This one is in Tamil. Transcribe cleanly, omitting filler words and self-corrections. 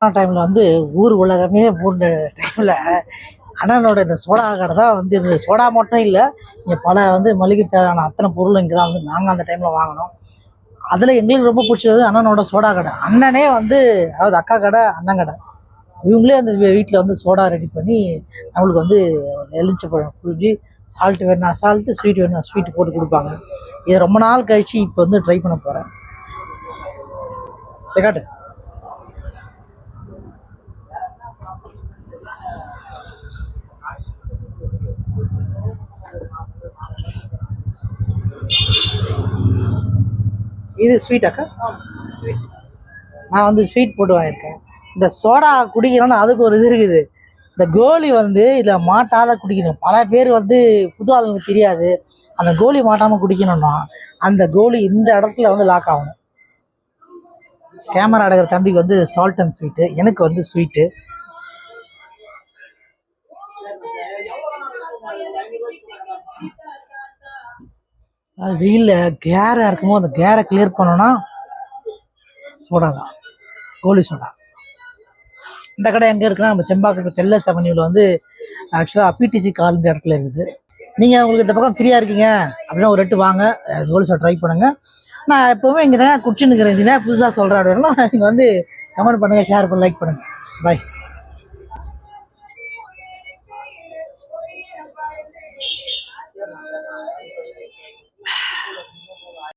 டைமில் வந்து ஊர் உலகமே மூணு டைமில் அண்ணனோட இந்த சோடா கடை தான் வந்து இந்த சோடா மட்டும் இல்லை, இங்கே பல வந்து மளிகை தேவையான அத்தனை பொருளும் இங்கே தான் வந்து நாங்கள் அந்த டைமில் வாங்கினோம். அதில் எங்களுக்கு ரொம்ப பிடிச்சது அண்ணனோட சோடா கடை. அண்ணனே வந்து அதாவது அக்கா கடை அண்ணன் கடை இவங்களே அந்த வீட்டில் வந்து சோடா ரெடி பண்ணி நம்மளுக்கு வந்து எலுமிச்சப்பழம் புழிஞ்சு சால்ட்டு வேணுனா சால்ட்டு, ஸ்வீட் வேணுனா ஸ்வீட்டு போட்டு கொடுப்பாங்க. இதை ரொம்ப நாள் கழித்து இப்போ வந்து ட்ரை பண்ண போகிறேன். காட்டு இது ஸ்வீட் அக்கா. நான் வந்து ஸ்வீட் போட்டு வாங்கியிருக்கேன். இந்த சோடா குடிக்கணும்னு அதுக்கு ஒரு இது இருக்குது. இந்த கோலி வந்து இதில் மாட்டாத குடிக்கணும். பல பேர் வந்து புது ஆளுங்களுக்கு தெரியாது. அந்த கோலி மாட்டாமல் குடிக்கணும்னா அந்த கோலி இந்த இடத்துல வந்து லாக் ஆகணும். கேமரா எடுக்கிற தம்பிக்கு வந்து சால்ட் அண்ட் ஸ்வீட்டு, எனக்கு வந்து ஸ்வீட்டு. அது வெயிலில் கேரை இருக்குமோ அந்த கேரை கிளியர் பண்ணோன்னா சோடா தான், கோலி சோடா. இந்த கடை எங்கே இருக்குன்னா நம்ம செம்பாக்கத்து டெல்லஸ் அவென்யூவில் வந்து ஆக்சுவலாக பிடிசி கால்ன்ற இடத்துல இருக்குது. நீங்கள் உங்களுக்கு இந்த பக்கம் ஃப்ரீயாக இருக்கீங்க அப்படின்னா ஒரு 8 வாங்க, கோலி சோடா ட்ரை பண்ணுங்கள். நான் எப்போவுமே இங்கே தான் குடிச்சுன்னுக்கிறேன். புதுசாக சொல்கிறேன் அப்படின்னா நீங்கள் வந்து கமெண்ட் பண்ணுங்கள், ஷேர் பண்ணி லைக் பண்ணுங்கள். பாய்.